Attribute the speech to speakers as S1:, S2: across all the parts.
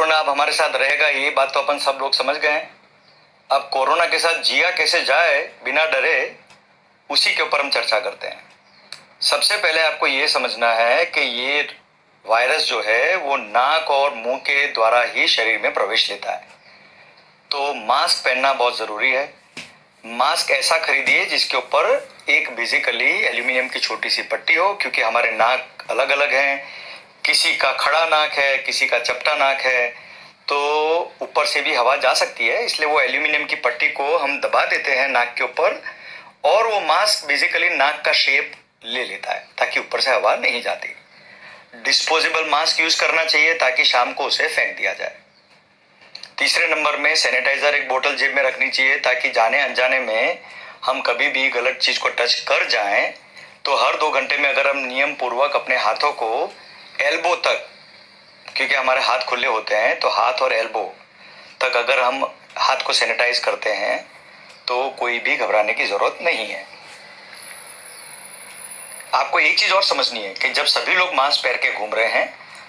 S1: Corona अब हमारे साथ रहेगा, ये बात तो अपन सब लोग समझ गए हैं। अब कोरोना के साथ जिया कैसे जाए बिना डरे, उसी के ऊपर हम चर्चा करते हैं। सबसे पहले आपको ये समझना है कि ये वायरस जो है वो नाक और मुंह के द्वारा ही शरीर में प्रवेश लेता है, तो मास्क पहनना बहुत ज़रूरी है। मास्क ऐसा खरीदिए जिसके ऊपर एक बेसिकली एल्यूमिनियम की छोटी सी पट्टी हो, क्योंकि हमारे नाक अलग अलग हैं। किसी का खड़ा नाक है, किसी का चपटा नाक है, तो ऊपर से भी हवा जा सकती है, इसलिए वो एल्यूमिनियम की पट्टी को हम दबा देते हैं नाक के ऊपर, और वो मास्क बेसिकली नाक का शेप ले लेता है ताकि ऊपर से हवा नहीं जाती। डिस्पोजेबल मास्क यूज करना चाहिए ताकि शाम को उसे फेंक दिया जाए। तीसरे नंबर में सैनिटाइजर एक बोतल जेब में रखनी चाहिए, ताकि जाने अनजाने में हम कभी भी गलत चीज को टच कर जाएं तो हर 2 घंटे में अगर हम नियम पूर्वक अपने हाथों को एल्बो तक, क्योंकि हमारे हाथ खुले होते हैं, तो हाथ और एल्बो तक अगर हम हाथ को सैनिटाइज करते हैं तो कोई भी घबराने की जरूरत नहीं है। आपको एक चीज और समझनी है कि जब सभी लोग मास्क पहन के घूम रहे हैं,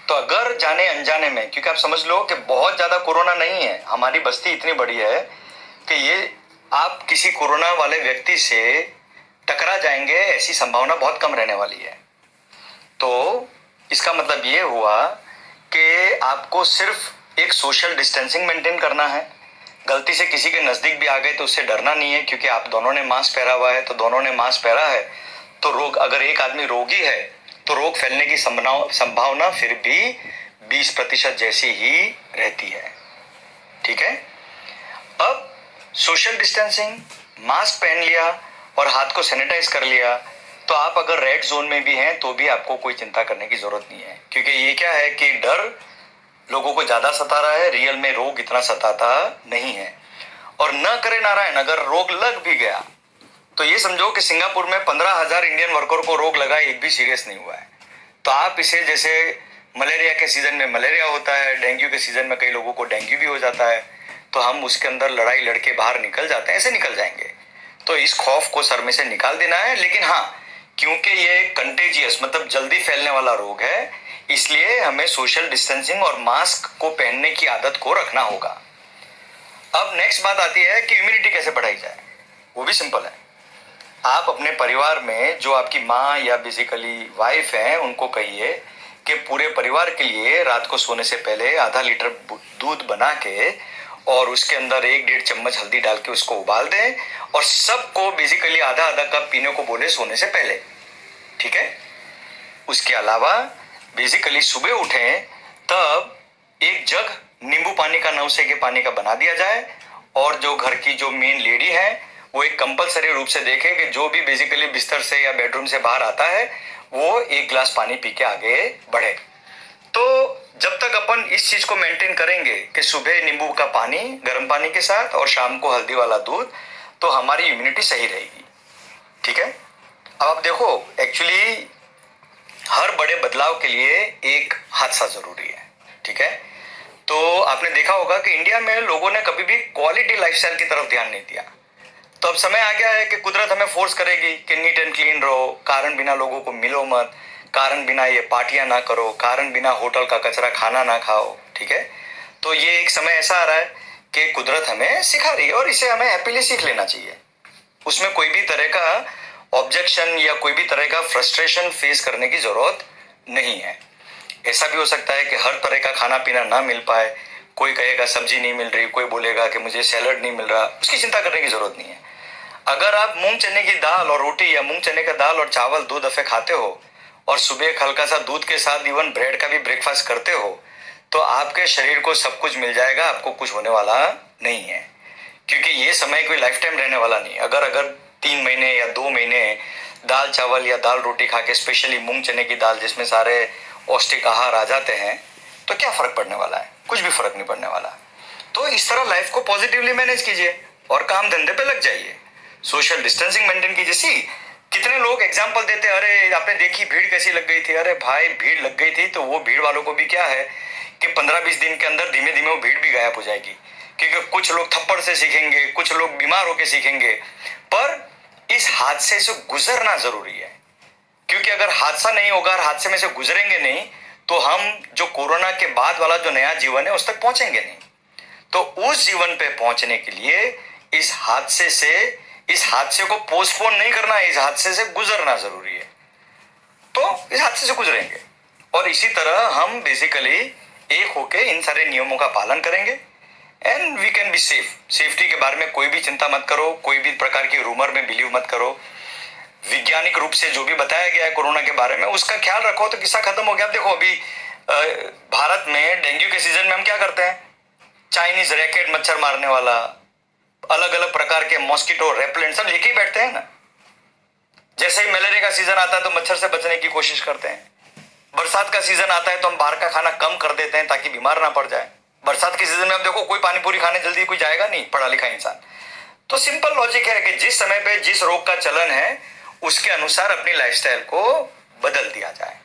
S1: तो अगर जाने अनजाने में, क्योंकि आप समझ लो कि बहुत ज्यादा कोरोना नहीं है, हमारी बस्ती इतनी बड़ी है कि ये आप किसी कोरोना वाले व्यक्ति से टकरा जाएंगे, ऐसी संभावना बहुत कम रहने वाली है। तो इसका मतलब ये हुआ कि आपको सिर्फ एक सोशल डिस्टेंसिंग मेंटेन करना है। गलती से किसी के नजदीक भी आ गए तो उससे डरना नहीं है, क्योंकि आप दोनों ने मास्क पहना हुआ है, तो दोनों ने मास्क पहना है तो रोग, अगर एक आदमी रोगी है तो रोग फैलने की संभावना फिर भी 20% जैसी ही रहती है। ठीक है, अब सोशल डिस्टेंसिंग, मास्क पहन लिया और हाथ को सैनिटाइज कर लिया, तो आप अगर रेड जोन में भी हैं तो भी आपको कोई चिंता करने की जरूरत नहीं है, क्योंकि ये क्या है कि डर लोगों को ज्यादा सता रहा है, रियल में रोग इतना सताता नहीं है। और न करे नारायण, अगर रोग लग भी गया तो ये समझो कि सिंगापुर में 15,000 इंडियन वर्कर को रोग लगा, एक भी सीरियस नहीं हुआ है। तो आप इसे, जैसे मलेरिया के सीजन में मलेरिया होता है, डेंगू के सीजन में कई लोगों को डेंगू भी हो जाता है, तो हम उसके अंदर लड़ाई लड़के बाहर निकल जाते हैं, ऐसे निकल जाएंगे। तो इस खौफ को सर में से निकाल देना है। लेकिन हाँ, क्योंकि ये कंटेजियस मतलब जल्दी फैलने वाला रोग है, इसलिए हमें सोशल डिस्टेंसिंग और मास्क को पहनने की आदत को रखना होगा। अब नेक्स्ट बात आती है कि इम्यूनिटी कैसे बढ़ाई जाए। वो भी सिंपल है। आप अपने परिवार में जो आपकी माँ या बेसिकली वाइफ है, उनको कहिए कि पूरे परिवार के लिए रात को सोने से पहले आधा लीटर दूध बना के और उसके अंदर 1-1.5 चम्मच हल्दी डाल के उसको उबाल दें, और सबको बेसिकली आधा आधा कप पीने को बोले सोने से पहले। ठीक है, उसके अलावा बेसिकली सुबह उठें तब एक जग नींबू पानी का, 9 से के पानी का बना दिया जाए, और जो घर की जो मेन लेडी है वो एक कंपलसरी रूप से देखे कि जो भी बेसिकली बिस्तर से या बेडरूम से बाहर आता है वो 1 गिलास पानी पी के आगे बढ़े। तो जब तक अपन इस चीज को मेंटेन करेंगे कि सुबह नींबू का पानी गर्म पानी के साथ और शाम को हल्दी वाला दूध, तो हमारी इम्यूनिटी सही रहेगी। ठीक है, अब आप देखो, एक्चुअली हर बड़े बदलाव के लिए एक हादसा जरूरी है। ठीक है, तो आपने देखा होगा कि इंडिया में लोगों ने कभी भी क्वालिटी लाइफस्टाइल की तरफ ध्यान नहीं दिया। तो अब समय आ गया है कि कुदरत हमें फोर्स करेगी कि नीट एंड क्लीन रहो, कारण बिना लोगों को मिलो मत, कारण बिना ये पार्टियां ना करो, कारण बिना होटल का कचरा खाना ना खाओ। ठीक है, तो ये एक समय ऐसा आ रहा है कि कुदरत हमें सिखा रही है और इसे हमें हैप्पीली सीख लेना चाहिए। उसमें कोई भी तरह का ऑब्जेक्शन या कोई भी तरह का फ्रस्ट्रेशन फेस करने की जरूरत नहीं है। ऐसा भी हो सकता है कि हर तरह का खाना पीना ना मिल पाए, कोई कहेगा सब्जी नहीं मिल रही, कोई बोलेगा कि मुझे सैलड नहीं मिल रहा, उसकी चिंता करने की जरूरत नहीं है। अगर आप मूंग चने की दाल और रोटी या मूंग चने का दाल और चावल 2 दफे खाते हो और सुबह एक हल्का सा दूध के साथ इवन ब्रेड का भी ब्रेकफास्ट करते हो, तो आपके शरीर को सब कुछ मिल जाएगा, आपको कुछ होने वाला नहीं है। क्योंकि ये समय कोई लाइफ टाइम रहने वाला नहीं। अगर 3 महीने या 2 महीने दाल चावल या दाल रोटी खा के, स्पेशली मूंग चने की दाल जिसमें सारे पौष्टिक आहार आ जाते हैं, तो क्या फर्क पड़ने वाला है? कुछ भी फर्क नहीं पड़ने वाला। तो इस तरह लाइफ को पॉजिटिवली मैनेज कीजिए और काम धंधे पे लग जाइए। सोशल डिस्टेंसिंग मेंटेन कीजिए। सी कितने लोग एग्जांपल देते, अरे आपने देखी भीड़ कैसी लग गई थी। अरे भाई, भीड़ लग गई थी तो वो भीड़ वालों को भी क्या है कि 15-20 दिन के अंदर धीमे धीमे वो भीड़ भी गायब हो जाएगी। क्योंकि कुछ लोग थप्पड़ से सीखेंगे, कुछ लोग बीमार होकर सीखेंगे, पर इस हादसे से गुजरना जरूरी है। क्योंकि अगर हादसा नहीं होगा और हादसे में से गुजरेंगे नहीं, तो हम जो कोरोना के बाद वाला जो नया जीवन है उस तक पहुंचेंगे नहीं। तो उस जीवन पे पहुंचने के लिए इस हादसे को पोस्टपोन नहीं करना है, इस हादसे से गुजरना जरूरी है। तो इस हादसे से गुजरेंगे और इसी तरह हम बेसिकली एक होके इन सारे नियमों का पालन करेंगे and we can be safe. Safety के बारे में कोई भी चिंता मत करो, कोई भी प्रकार की रूमर में बिलीव मत करो। वैज्ञानिक रूप से जो भी बताया गया है कोरोना के बारे में उसका ख्याल रखो तो किस्सा खत्म हो गया। देखो अभी भारत में डेंगू के सीजन में हम क्या करते हैं, चाइनीज रैकेट मच्छर मारने वाला, अलग अलग प्रकार के मॉस्किटो रेपेलेंट सब लेके ही बैठते हैं ना। जैसे ही मलेरिया का सीजन आता है तो मच्छर से बचने की कोशिश करते हैं। बरसात का सीजन आता है तो हम बाहर का खाना कम कर देते हैं ताकि बीमार ना पड़ जाए। बरसात के सीजन में अब देखो कोई पानी पूरी खाने जल्दी कोई जाएगा नहीं, पढ़ा लिखा इंसान। तो सिंपल लॉजिक है कि जिस समय पे जिस रोग का चलन है उसके अनुसार अपनी लाइफस्टाइल को बदल दिया जाए।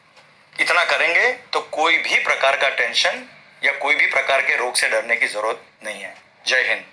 S1: इतना करेंगे तो कोई भी प्रकार का टेंशन या कोई भी प्रकार के रोग से डरने की जरूरत नहीं है। जय हिंद।